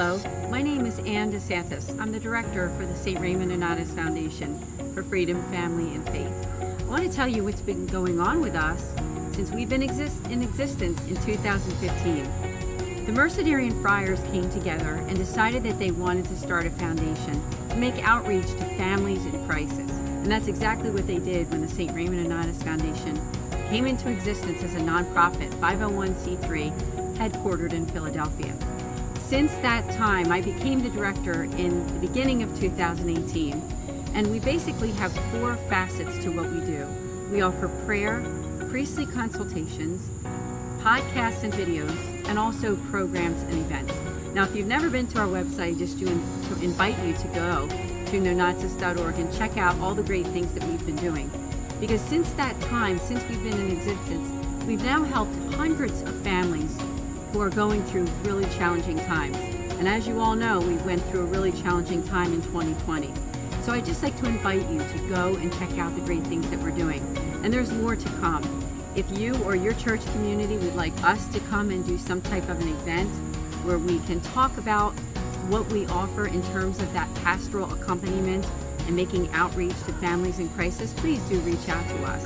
Hello, my name is DeSantis. I'm the director for the St. Raymond Nonnatus Foundation for Freedom, Family, and Faith. I want to tell you what's been going on with us since we've been in existence in 2015. The Mercedarian friars came together and decided that they wanted to start a foundation to make outreach to families in crisis. And that's exactly what they did when the St. Raymond Nonnatus Foundation came into existence as a nonprofit 501c3 headquartered in Philadelphia. Since that time, I became the director in the beginning of 2018, and we basically have four facets to what we do. We offer prayer, priestly consultations, podcasts and videos, and also programs and events. Now, if you've never been to our website, just to invite you to go to nonatus.org and check out all the great things that we've been doing. Because since that time, since we've been in existence, we've now helped hundreds of families who are going through really challenging times. And as you all know, we went through a really challenging time in 2020. So I'd just like to invite you to go and check out the great things that we're doing. And there's more to come. If you or your church community would like us to come and do some type of an event where we can talk about what we offer in terms of that pastoral accompaniment and making outreach to families in crisis, please do reach out to us.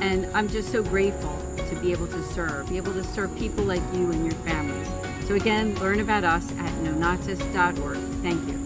And I'm just so grateful to be able to serve people like you and your families. So again, learn about us at nonatus.org. Thank you.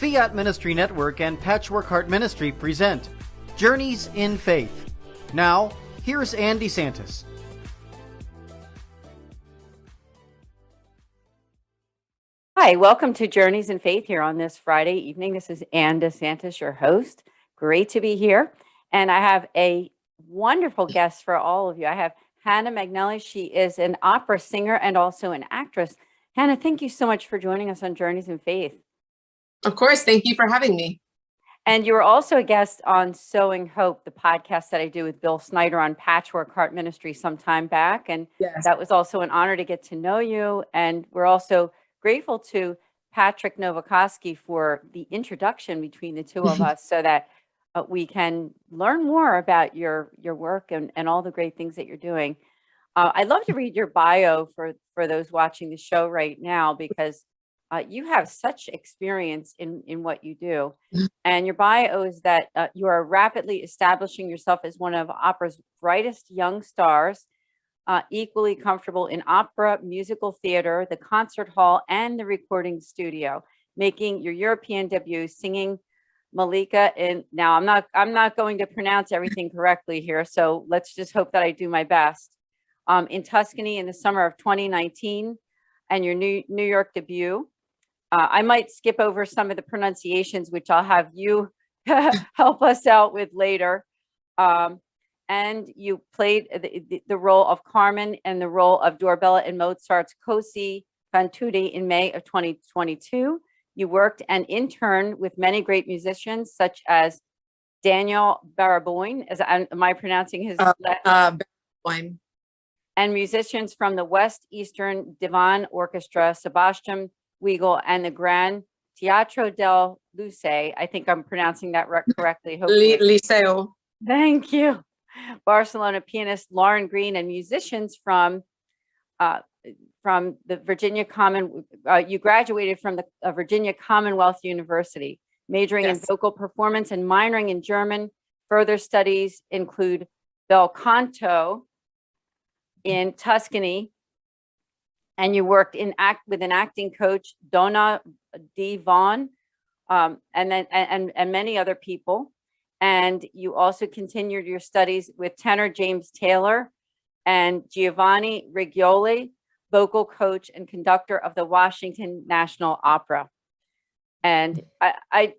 Fiat Ministry Network and Patchwork Heart Ministry present Journeys in Faith. Now, here's DeSantis. Hi, welcome to Journeys in Faith here on this Friday evening. This is DeSantis, your host. Great to be here. And I have a wonderful guest for all of you. I have Hannah Magnelli. She is an opera singer and also an actress. Hannah, thank you so much for joining us on Journeys in Faith. Of course. Thank you for having me. And you were also a guest on Sowing Hope, the podcast that I do with Bill Snyder on Patchwork Heart Ministry some time back. And Yes. That was also an honor to get to know you. And we're also grateful to Patrick Novakoski for the introduction between the two of us so that we can learn more about your work and all the great things that you're doing. I'd love to read your bio for those watching the show right now, because you have such experience in what you do. And your bio is that you are rapidly establishing yourself as one of opera's brightest young stars, equally comfortable in opera, musical theater, the concert hall, and the recording studio, making your European debut singing Malika in, now I'm not going to pronounce everything correctly here, so let's just hope that I do my best, in Tuscany in the summer of 2019, and your New York debut. I might skip over some of the pronunciations, which I'll have you help us out with later. And you played the role of Carmen and the role of Dorabella in Mozart's Così fan tutte in May of 2022. You worked and interned with many great musicians, such as Daniel Baraboin. Am I pronouncing his last? Baraboin. And musicians from the West Eastern Divan Orchestra, Sebastian Weigel, and the Grand Teatro del Luce. I think I'm pronouncing that correctly. Liceo. Thank you. Barcelona pianist Lauren Green, and musicians uh, from the Virginia you graduated from the Virginia Commonwealth University, majoring in Yes. vocal performance and minoring in German. Further studies include bel canto in Tuscany, and you worked with an acting coach, Donna D. Vaughn, and many other people. And you also continued your studies with tenor James Taylor and Giovanni Rigioli, vocal coach and conductor of the Washington National Opera. And I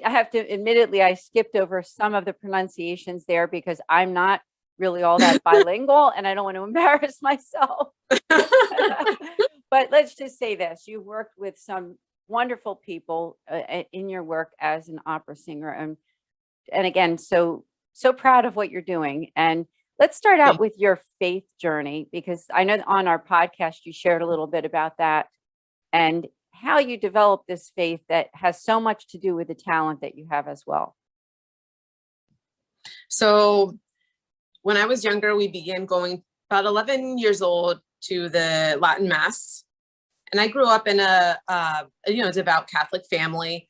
have to, admittedly, I skipped over some of the pronunciations there because I'm not really all that bilingual and I don't want to embarrass myself. But let's just say this: you worked with some wonderful people in your work as an opera singer, and again, so proud of what you're doing. And let's start out with your faith journey, because I know on our podcast you shared a little bit about that and how you developed this faith that has so much to do with the talent that you have as well. So when I was younger, we began going about 11 years old to the Latin Mass. And I grew up in a devout Catholic family.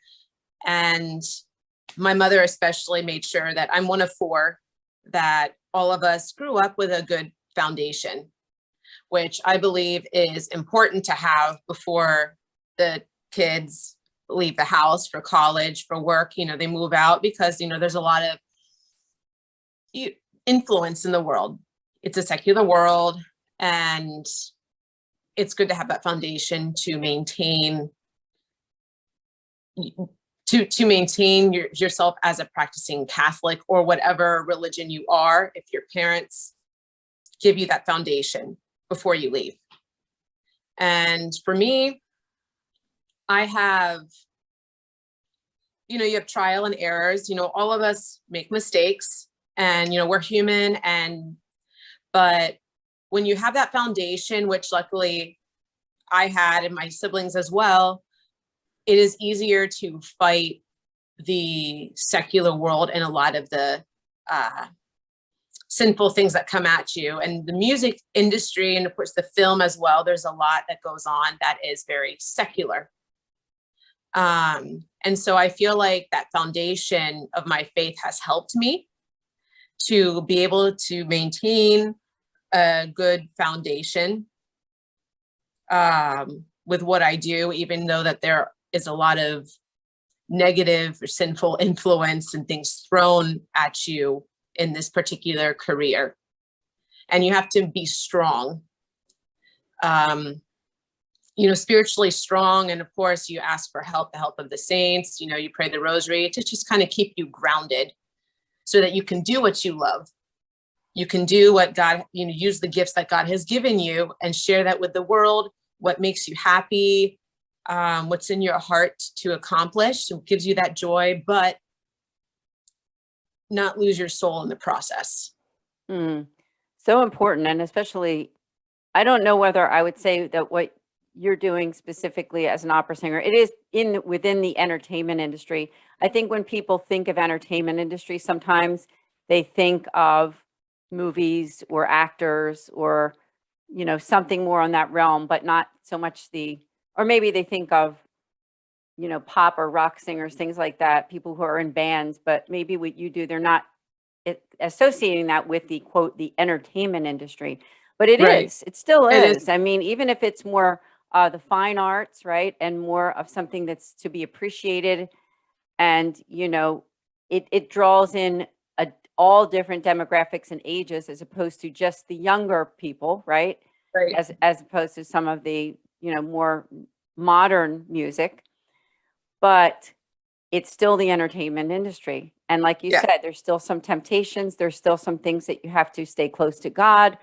And my mother especially made sure that I'm one of four, that all of us grew up with a good foundation, which I believe is important to have before the kids leave the house for college, for work. They move out because, there's a lot of influence in the world. It's a secular world, and it's good to have that foundation to maintain yourself as a practicing Catholic or whatever religion you are, if your parents give you that foundation before you leave. And for me, I have, you have trial and errors. All of us make mistakes, and we're human, but when you have that foundation, which luckily I had and my siblings as well, it is easier to fight the secular world and a lot of the sinful things that come at you. And the music industry, and of course the film as well, there's a lot that goes on that is very secular. And so I feel like that foundation of my faith has helped me to be able to maintain a good foundation with what I do, even though that there is a lot of negative or sinful influence and things thrown at you in this particular career. And you have to be strong, spiritually strong. And of course you ask for help, the help of the saints, you pray the rosary to just kind of keep you grounded so that you can do what you love. You can do what God, use the gifts that God has given you and share that with the world, what makes you happy, what's in your heart to accomplish, what gives you that joy, but not lose your soul in the process. So important. And especially, I don't know whether I would say that what you're doing specifically as an opera singer, it is within the entertainment industry. I think when people think of entertainment industry, sometimes they think of movies or actors or, something more on that realm, but not so much or maybe they think of, pop or rock singers, things like that, people who are in bands, but maybe what you do, they're not associating that with the quote, the entertainment industry, but it still is. I mean, even if it's more the fine arts, right? And more of something that's to be appreciated. And, it draws in all different demographics and ages, as opposed to just the younger people, right? Right. As opposed to some of the, more modern music, but it's still the entertainment industry. And like you said, there's still some temptations. There's still some things that you have to stay close to God,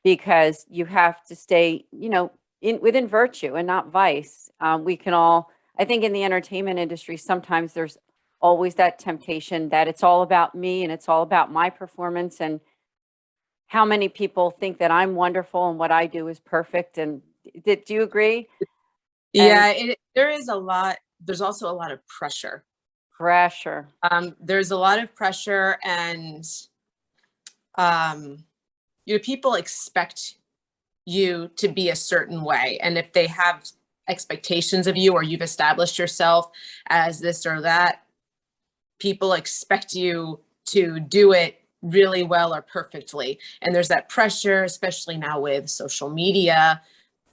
because you have to stay, within virtue and not vice. We can all, I think in the entertainment industry, sometimes there's always that temptation that it's all about me and it's all about my performance, and how many people think that I'm wonderful and what I do is perfect. And do you agree? Yeah, there is a lot. There's also a lot of pressure. There's There's a lot of pressure, and people expect you to be a certain way. And if they have expectations of you, or you've established yourself as this or that, people expect you to do it really well or perfectly. And there's that pressure, especially now with social media,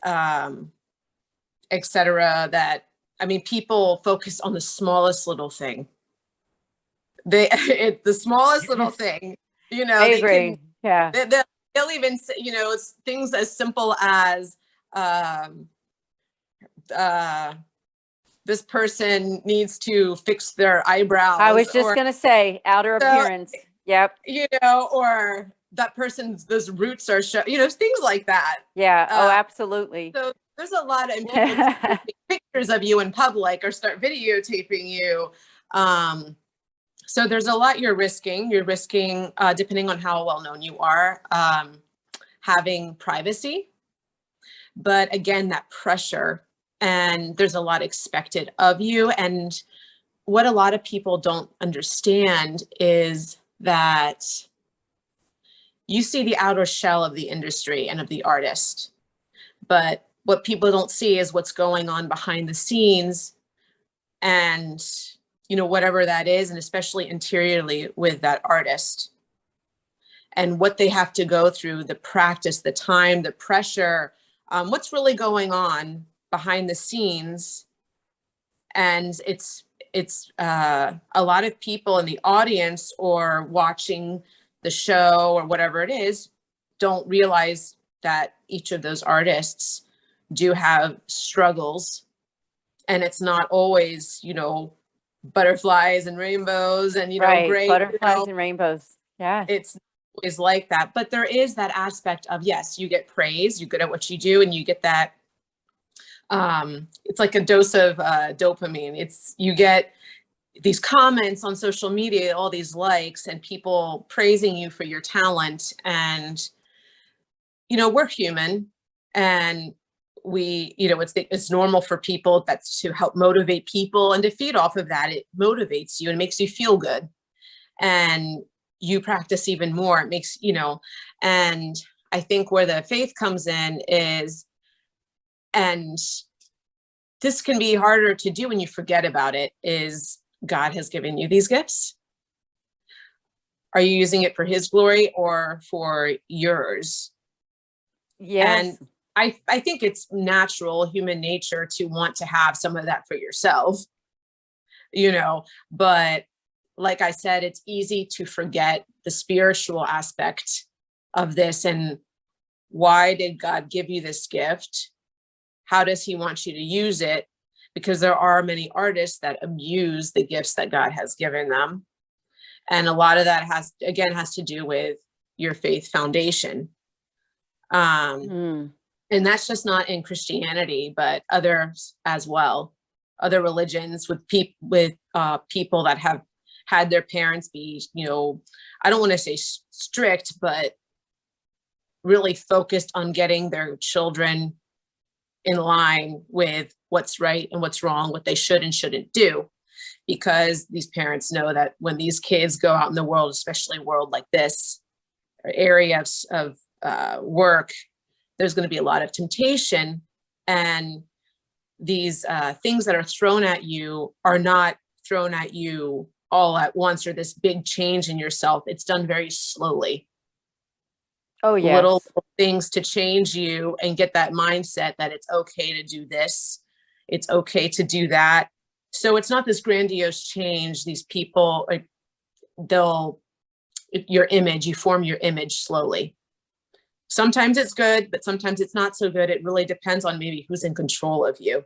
et cetera, that, I mean, people focus on the smallest little thing. The smallest little thing, I they agree. Yeah. they'll even say, it's things as simple as, this person needs to fix their eyebrows. I was just going to say outer appearance. Yep. Or that person's, those roots are things like that. Yeah. Oh, absolutely. So there's a lot of people take pictures of you in public or start videotaping you. So there's a lot you're risking. You're risking, depending on how well known you are, having privacy. But again, that pressure, and there's a lot expected of you. And what a lot of people don't understand is that you see the outer shell of the industry and of the artist, but what people don't see is what's going on behind the scenes, and whatever that is, and especially interiorly with that artist, and what they have to go through, the practice, the time, the pressure, what's really going on behind the scenes. And it's a lot of people in the audience or watching the show or whatever it is don't realize that each of those artists do have struggles, and it's not always butterflies and rainbows and right. Great butterflies and rainbows. Yeah, it's always like that. But there is that aspect of, yes, you get praise, you're good at what you do, and you get that it's like a dose of dopamine. You get these comments on social media, all these likes, and people praising you for your talent. And we're human, and we, it's normal for people that's to help motivate people, and to feed off of that. It motivates you and makes you feel good, and you practice even more. It makes, and I think where the faith comes in is, and this can be harder to do when you forget about it, is God has given you these gifts. Are you using it for his glory or for yours? yes. And I think it's natural human nature to want to have some of that for yourself, but like I said, it's easy to forget the spiritual aspect of this. And why did God give you this gift? How does he want you to use it? Because there are many artists that abuse the gifts that God has given them. And a lot of that has to do with your faith foundation. And that's just not in Christianity, but others as well, other religions with people that have had their parents be, I don't want to say strict, but really focused on getting their children in line with what's right and what's wrong, what they should and shouldn't do. Because these parents know that when these kids go out in the world, especially a world like this, or areas of work, there's going to be a lot of temptation, and these things that are thrown at you are not thrown at you all at once, or this big change in yourself. It's done very slowly. Oh, yes. Little things to change you and get that mindset that it's okay to do this. It's okay to do that. So it's not this grandiose change. These people, you form your image slowly. Sometimes it's good, but sometimes it's not so good. It really depends on maybe who's in control of you.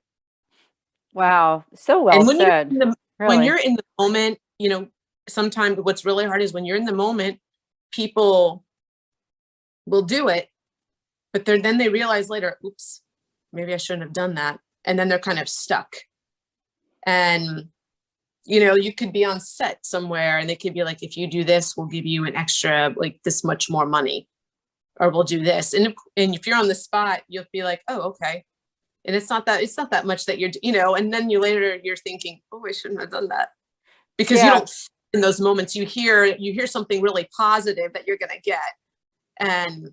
Wow. So well And when said. when you're in the moment, sometimes what's really hard is when you're in the moment, people will do it, but then they realize later, oops, maybe I shouldn't have done that. And then they're kind of stuck. And, you could be on set somewhere and they could be like, if you do this, we'll give you an extra, like this much more money, or we'll do this. And if you're on the spot, you'll be like, oh, okay. And it's not that much that you're, and then you're thinking, oh, I shouldn't have done that, because you don't feel in those moments you hear something really positive that you're going to get. And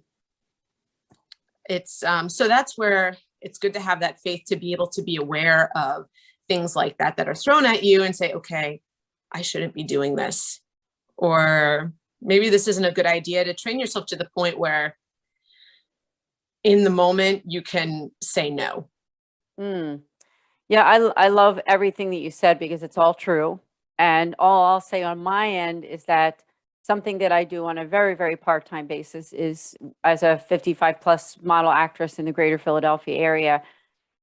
it's so that's where it's good to have that faith, to be able to be aware of things like that are thrown at you and say, okay, I shouldn't be doing this, or maybe this isn't a good idea. To train yourself to the point where in the moment you can say no. Yeah, I love everything that you said, because it's all true. And all I'll say on my end is that something that I do on a very, very part-time basis is, as a 55 plus model actress in the greater Philadelphia area.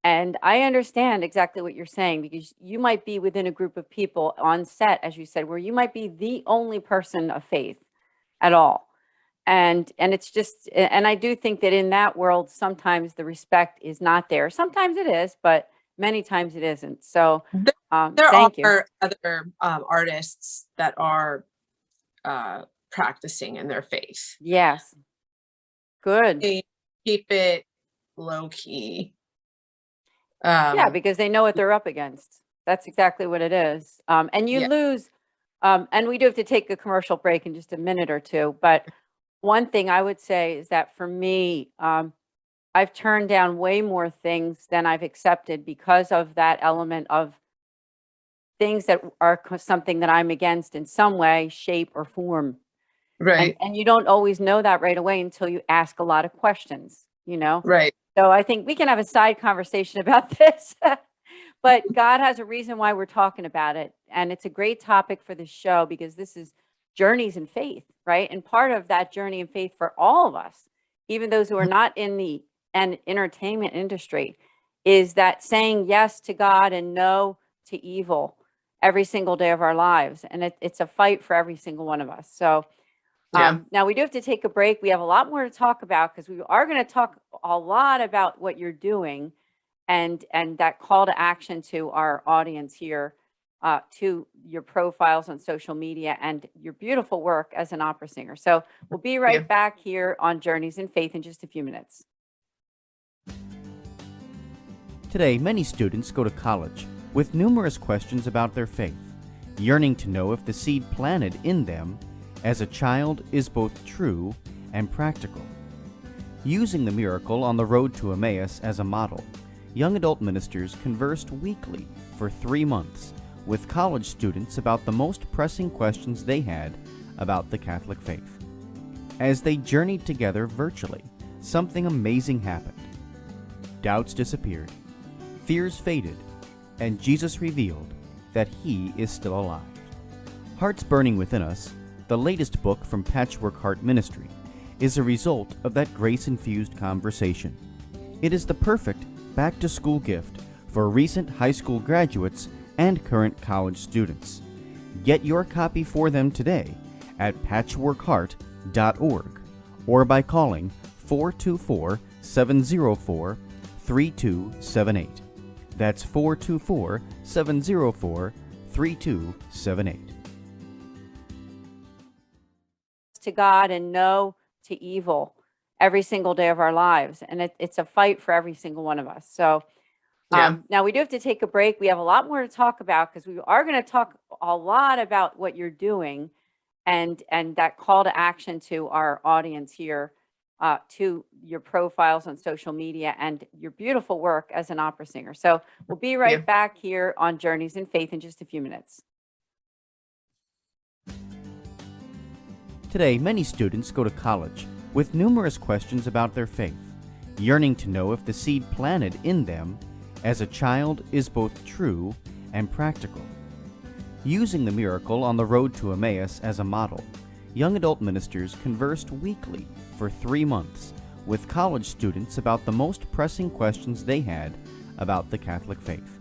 And I understand exactly what you're saying, because you might be within a group of people on set, as you said, where you might be the only person of faith at all. And it's just, and I do think that in that world, sometimes the respect is not there. Sometimes it is, but many times it isn't. So there thank you. are other artists that are practicing in their faith. Yes. Good. They keep it low key. Yeah, because they know what they're up against. That's exactly what it is. And you lose, and we do have to take a commercial break in just a minute or two. But one thing I would say is that for me, I've turned down way more things than I've accepted because of that element of things that are something that I'm against in some way, shape, or form. Right. And you don't always know that right away until you ask a lot of questions, you know? Right. So I think we can have a side conversation about this, but God has a reason why we're talking about it. And it's a great topic for the show, because this is journeys in faith, right? And part of that journey in faith for all of us, even those who are not in the entertainment industry, is that saying yes to God and no to evil every single day of our lives. And it's a fight for every single one of us. So now we do have to take a break. We have a lot more to talk about, because we are going to talk a lot about what you're doing and that call to action to our audience here, to your profiles on social media and your beautiful work as an opera singer. So we'll be right back here on Journeys in Faith in just a few minutes. Today, many students go to college with numerous questions about their faith, yearning to know if the seed planted in them as a child is both true and practical. Using the miracle on the road to Emmaus as a model, young adult ministers conversed weekly for 3 months with college students about the most pressing questions they had about the Catholic faith. As they journeyed together virtually, something amazing happened. Doubts disappeared, fears faded, and Jesus revealed that He is still alive. Hearts Burning Within Us, the latest book from Patchwork Heart Ministry, is a result of that grace-infused conversation. It is the perfect back-to-school gift for recent high school graduates and current college students. Get your copy for them today at patchworkheart.org or by calling 424-704-3278. That's 424-704-3278. To God and no to evil every single day of our lives. And it's a fight for every single one of us. So now we do have to take a break. We have a lot more to talk about, because we are going to talk a lot about what you're doing and that call to action to our audience here, to your profiles on social media and your beautiful work as an opera singer. So we'll be right back here on Journeys in Faith in just a few minutes. Today, many students go to college with numerous questions about their faith, yearning to know if the seed planted in them as a child is both true and practical. Using the miracle on the road to Emmaus as a model, young adult ministers conversed weekly for 3 months with college students about the most pressing questions they had about the Catholic faith.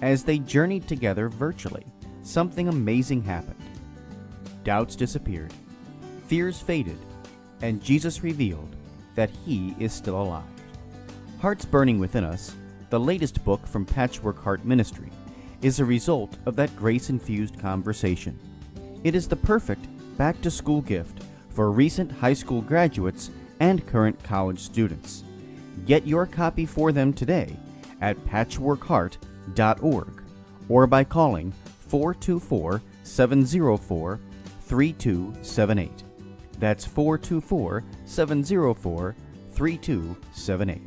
As they journeyed together virtually, something amazing happened. Doubts disappeared, fears faded, and Jesus revealed that He is still alive. Hearts Burning Within Us, the latest book from Patchwork Heart Ministry, is a result of that grace-infused conversation. It is the perfect back-to-school gift for recent high school graduates and current college students. Get your copy for them today at patchworkheart.org or by calling 424 424-704-3278. That's 424-704-3278.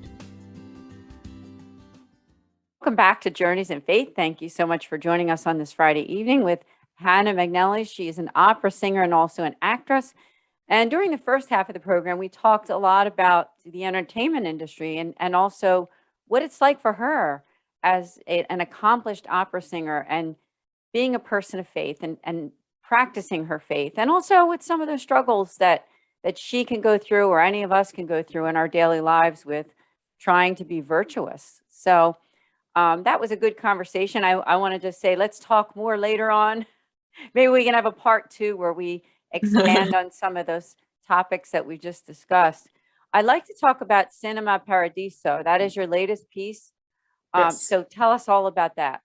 Welcome back to Journeys in Faith. Thank you so much for joining us on this Friday evening with Hannah Magnelli. She is an opera singer and also an actress. And during the first half of the program, we talked a lot about the entertainment industry and also what it's like for her as an accomplished opera singer and being a person of faith and practicing her faith, and also with some of the struggles that she can go through, or any of us can go through in our daily lives with trying to be virtuous. So that was a good conversation. I want to just say, let's talk more later on. Maybe we can have a part 2 where we expand on some of those topics that we just discussed. I'd like to talk about Cinema Paradiso. That is your latest piece. Yes. So tell us all about that.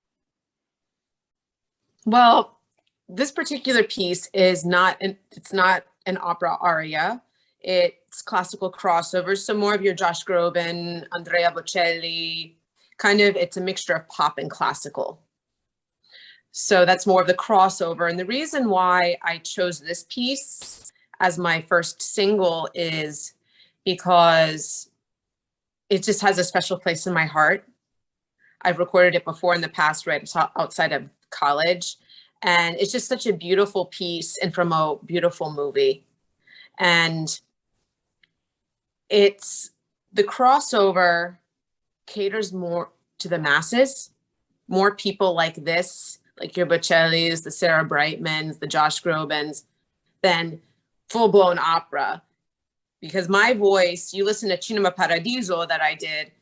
Well, this particular piece is it's not an opera aria. It's classical crossovers. So more of your Josh Groban, Andrea Bocelli, it's a mixture of pop and classical. So that's more of the crossover. And the reason why I chose this piece as my first single is because it just has a special place in my heart. I've recorded it before in the past, right outside of college. And it's just such a beautiful piece and from a beautiful movie. And it's the crossover caters more to the masses, more people like this, like your Bocellis, the Sarah Brightmans, the Josh Grobans, than full-blown opera. Because my voice, you listen to Cinema Paradiso that I did,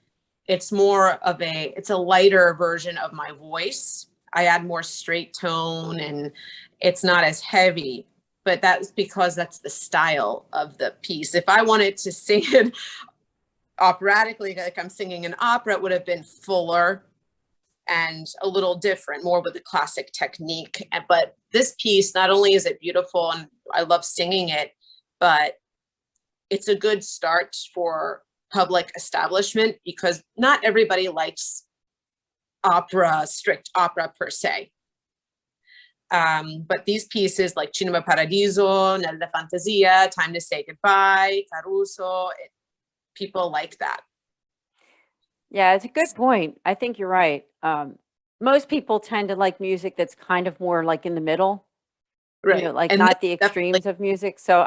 it's more of it's a lighter version of my voice. I add more straight tone and it's not as heavy, but that's because that's the style of the piece. If I wanted to sing it operatically, like I'm singing an opera, it would have been fuller and a little different, more with the classic technique. But this piece, not only is it beautiful and I love singing it, but it's a good start for public establishment because not everybody likes opera, strict opera per se. But these pieces like Cinema Paradiso, Nella Fantasia, Time to Say Goodbye, Caruso, people like that. Yeah, it's a good point. I think you're right. Most people tend to like music that's kind of more like in the middle, Right. Like And not the extremes of music. So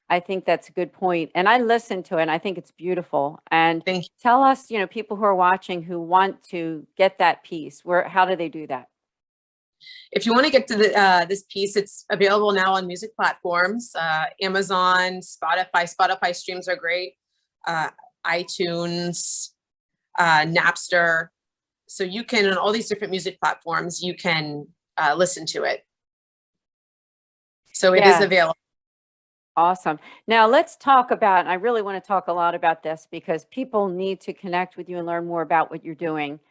I think that's a good point. And I listened to it and I think it's beautiful. And Thank you. tell us, people who are watching who want to get that piece, how do they do that? If you want to get to this piece, it's available now on music platforms, Amazon, Spotify. Spotify streams are great. iTunes, Napster. So you can, on all these different music platforms, you can listen to it. So it is available. Awesome. Now let's talk about, and I really want to talk a lot about this because people need to connect with you and learn more about what you're doing,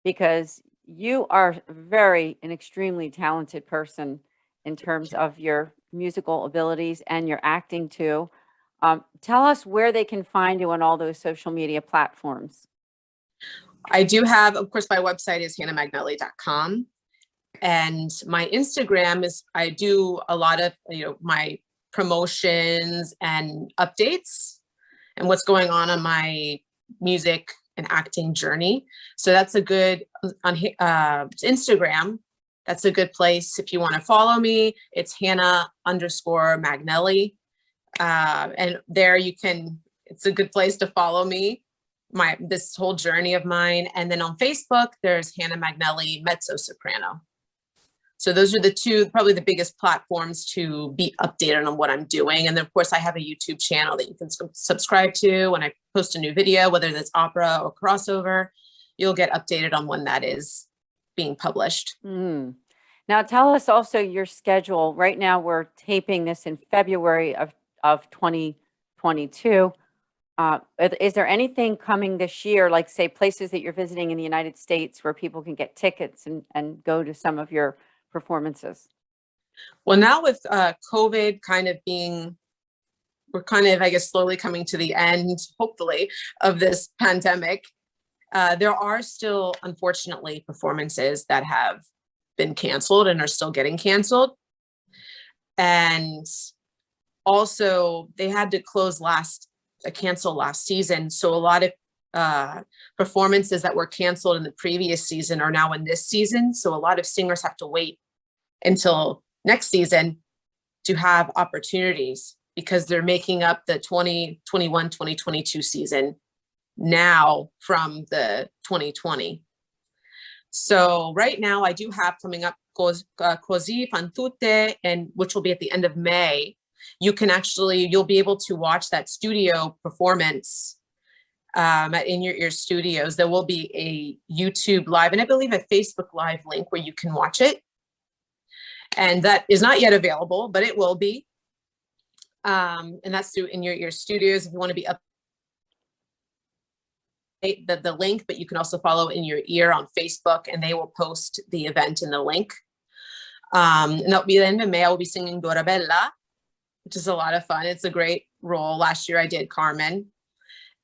because you are an extremely talented person in terms of your musical abilities and your acting too. Tell us where they can find you on all those social media platforms. I do have, of course, my website is hannahmagnelli.com. And my Instagram is, I do a lot of, my promotions and updates and what's going on my music and acting journey. So that's a good, on Instagram, that's a good place. If you want to follow me, it's Hannah_Magnelli. And there you can, it's a good place to follow me, this whole journey of mine. And then on Facebook, there's Hannah Magnelli Mezzo Soprano. So those are the two, probably the biggest platforms to be updated on what I'm doing. And then of course I have a YouTube channel that you can subscribe to. When I post a new video, whether that's opera or crossover, you'll get updated on when that is being published. Now tell us also your schedule. Right now we're taping this in February of 2022. Is there anything coming this year, like say places that you're visiting in the United States where people can get tickets and go to some of your performances? Well, now with COVID we're I guess, slowly coming to the end, hopefully, of this pandemic. There are still, unfortunately, performances that have been canceled and are still getting canceled. And also they had to cancel last season. So a lot of performances that were canceled in the previous season are now in this season. So a lot of singers have to wait until next season to have opportunities because they're making up the 2021-2022 season now from the 2020. So right now I do have coming up Così fan tutte, and which will be at the end of May. You'll be able to watch that studio performance at In Your Ear Studios. There will be a YouTube live and I believe a Facebook live link where you can watch it. And that is not yet available, but it will be. And that's through In Your Ear Studios. If you want to be up the link, but you can also follow In Your Ear on Facebook and they will post the event in the link. And that'll be the end of May. I will be singing Dorabella, which is a lot of fun. It's a great role. Last year I did Carmen.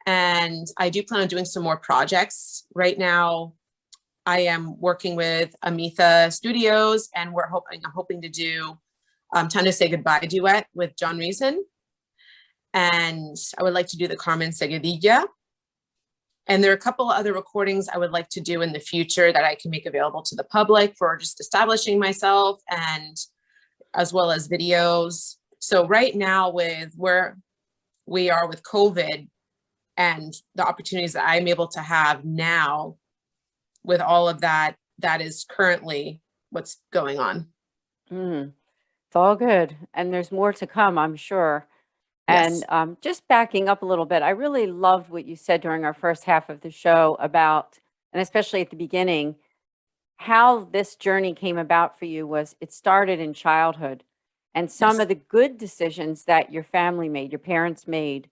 And I do plan on doing some more projects. Right now, I am working with Amitha Studios, and I'm hoping to do Time to Say Goodbye duet with John Reason. And I would like to do the Carmen Seguidilla. And there are a couple of other recordings I would like to do in the future that I can make available to the public for just establishing myself, and as well as videos. So right now with where we are with COVID and the opportunities that I'm able to have now with all of that, that is currently what's going on. It's all good. And there's more to come, I'm sure. Yes. And just backing up a little bit, I really loved what you said during our first half of the show about, and especially at the beginning, how this journey came about for you was it started in childhood. And some Yes. of the good decisions that your family made, your parents made,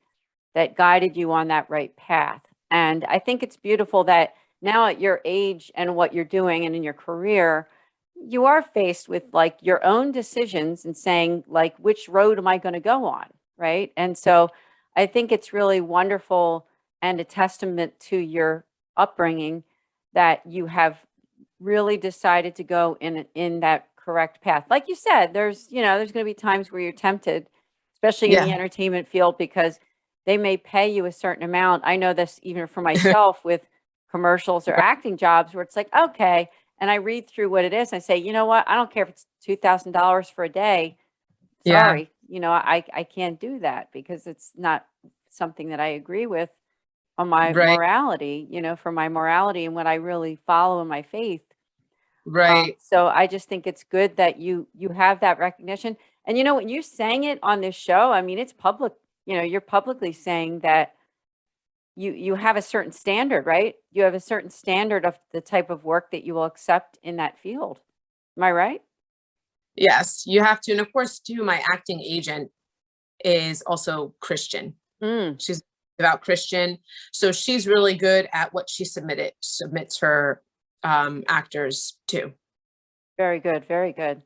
that guided you on that right path. And I think it's beautiful that now at your age and what you're doing and in your career, you are faced with like your own decisions and saying like, which road am I going to go on? Right. And so I think it's really wonderful and a testament to your upbringing that you have really decided to go in that correct path. Like you said, there's going to be times where you're tempted, especially in the Yeah. entertainment field, because they may pay you a certain amount. I know this even for myself with commercials or acting jobs where it's like, okay. And I read through what it is. And I say, you know what? I don't care if it's $2,000 for a day. Yeah. Sorry, I can't do that because it's not something that I agree with on my Right. morality, for my morality and what I really follow in my faith. Right. So I just think it's good that you have that recognition. And when you sang it on this show, I mean, it's public, you're publicly saying that you have a certain standard, right? You have a certain standard of the type of work that you will accept in that field. Am I right? Yes, you have to. And of course, too, my acting agent is also Christian. She's devout Christian. So she's really good at what she submits her actors to. Very good. Very good.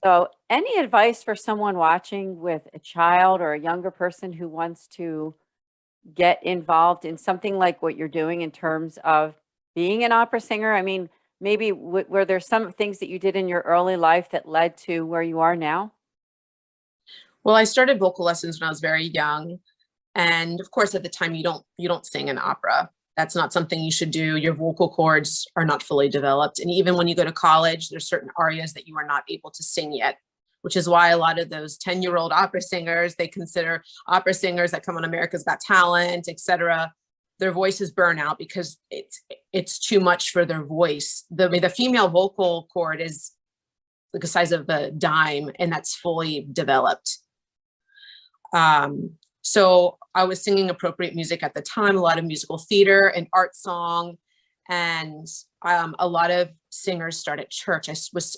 So any advice for someone watching with a child or a younger person who wants to get involved in something like what you're doing in terms of being an opera singer? I mean, maybe were there some things that you did in your early life that led to where you are now? Well, I started vocal lessons when I was very young. And of course, at the time, you don't sing an opera. That's not something you should do. Your vocal cords are not fully developed. And even when you go to college, there's certain arias that you are not able to sing yet, which is why a lot of those 10-year-old opera singers, they consider opera singers that come on America's Got Talent, etc., their voices burn out because it's too much for their voice. The female vocal cord is like the size of a dime, and that's fully developed. So I was singing appropriate music at the time, a lot of musical theater and art song, and a lot of singers start at church.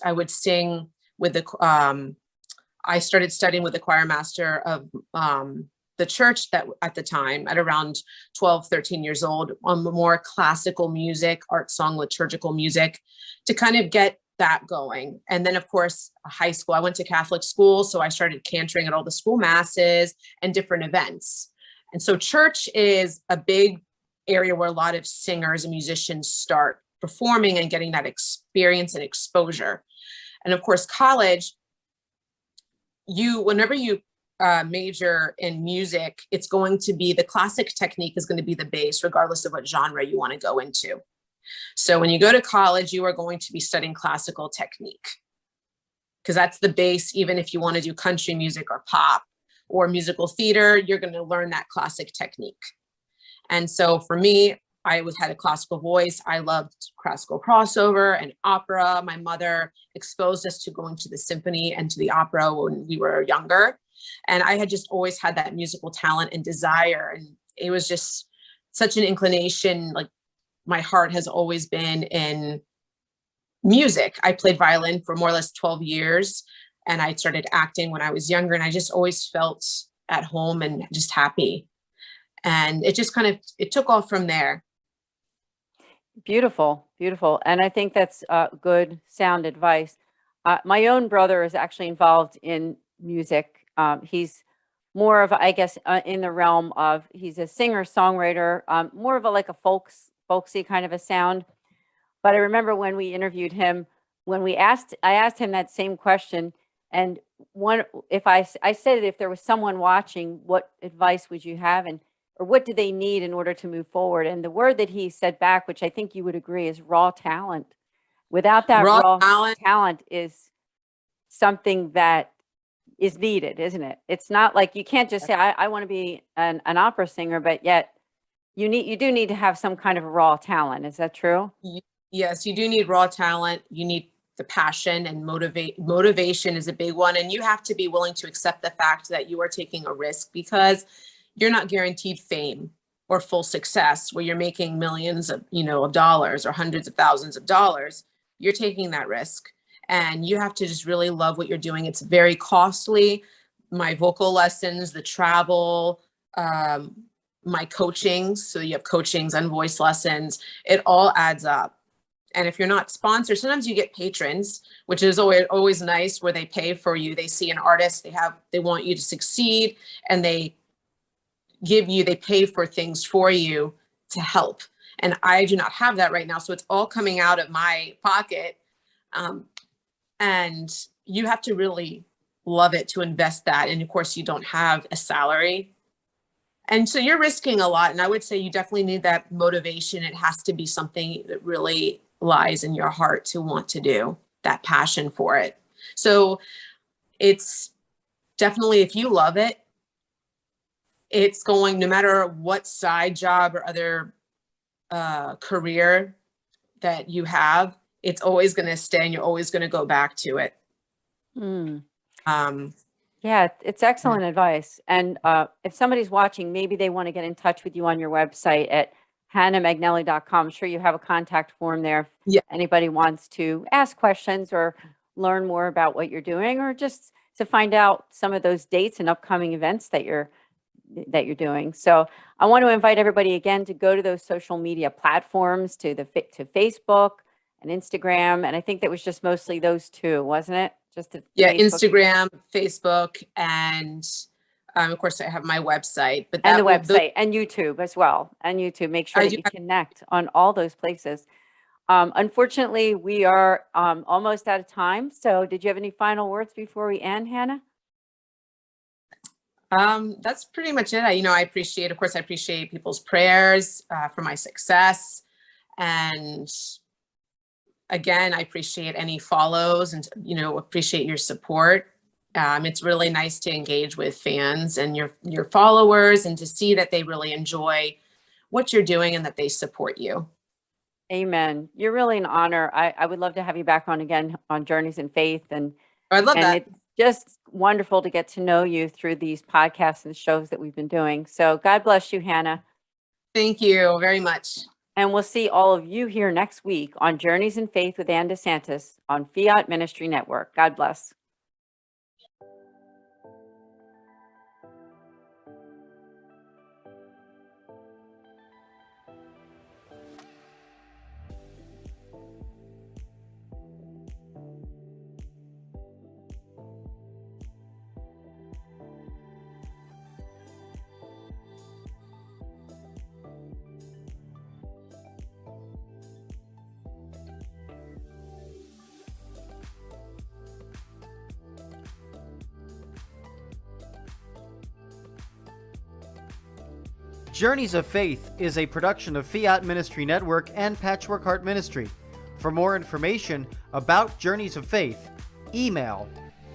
I would sing with I started studying with the choir master of the church that at the time at around 12, 13 years old on more classical music, art song, liturgical music to kind of get that going. And then of course, high school, I went to Catholic school. So I started cantering at all the school masses and different events. And so church is a big area where a lot of singers and musicians start performing and getting that experience and exposure. And of course, college, whenever you major in music, it's going to be, the classic technique is going to be the base, regardless of what genre you want to go into. So when you go to college, you are going to be studying classical technique, because that's the base. Even if you want to do country music or pop or musical theater, you're going to learn that classic technique. And so for me, I had a classical voice. I loved classical crossover and opera. My mother exposed us to going to the symphony and to the opera when we were younger. And I had just always had that musical talent and desire. And it was just such an inclination. Like, my heart has always been in music. I played violin for more or less 12 years, and I started acting when I was younger. And I just always felt at home and just happy. And it just it took off from there. Beautiful, beautiful. And I think that's good, sound advice. My own brother is actually involved in music. He's more of, I guess, in the realm of, he's a singer, songwriter, more of like a folksy kind of a sound. But I remember when we interviewed him, I asked him that same question. And I said, if there was someone watching, what advice would you have? Or what do they need in order to move forward? And the word that he said back, which I think you would agree, is raw talent. Without that raw talent is something that is needed, isn't it? It's not like, you can't just say, I want to be an opera singer, but yet you do need to have some kind of raw talent. Is that true? Yes, you do need raw talent. You need the passion, and motivation is a big one. And you have to be willing to accept the fact that you are taking a risk, because you're not guaranteed fame or full success where you're making millions of dollars or hundreds of thousands of dollars. You're taking that risk, and you have to just really love what you're doing. It's very costly. My vocal lessons, the travel, my coachings. So you have coachings and voice lessons. It all adds up. And if you're not sponsored, sometimes you get patrons, which is always nice, where they pay for you. They see an artist, they want you to succeed, and they pay for things for you to help. And I do not have that right now. So it's all coming out of my pocket. And you have to really love it to invest that. And of course, you don't have a salary. And so you're risking a lot. And I would say you definitely need that motivation. It has to be something that really lies in your heart to want to do, that passion for it. So it's definitely, if you love it, it's going, no matter what side job or other career that you have, it's always going to stay, and you're always going to go back to it. Yeah, it's excellent advice. And if somebody's watching, maybe they want to get in touch with you on your website at hannahmagnelli.com. I'm sure you have a contact form there if anybody wants to ask questions or learn more about what you're doing, or just to find out some of those dates and upcoming events that you're doing. So I want to invite everybody again to go to those social media platforms, to Facebook and Instagram. And I think that was just mostly those two, wasn't it? Facebook. Instagram, Facebook, and of course I have my website, but and the website and YouTube as well. And YouTube, make sure that you connect on all those places. Unfortunately, we are almost out of time. So did you have any final words before we end, Hannah? That's pretty much it. I appreciate people's prayers for my success. And again, I appreciate any follows, and, appreciate your support. It's really nice to engage with fans and your followers, and to see that they really enjoy what you're doing and that they support you. Amen. You're really an honor. I would love to have you back on again on Journeys in Faith. And I'd love that. It's just wonderful to get to know you through these podcasts and shows that we've been doing. So God bless you, Hannah. Thank you very much. And we'll see all of you here next week on Journeys in Faith with Ann DeSantis on Fiat Ministry Network. God bless. Journeys of Faith is a production of Fiat Ministry Network and Patchwork Heart Ministry. For more information about Journeys of Faith, email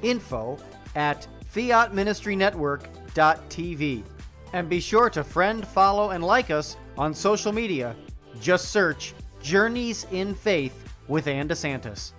info@fiatministrynetwork.tv. And be sure to friend, follow, and like us on social media. Just search Journeys in Faith with Ann DeSantis.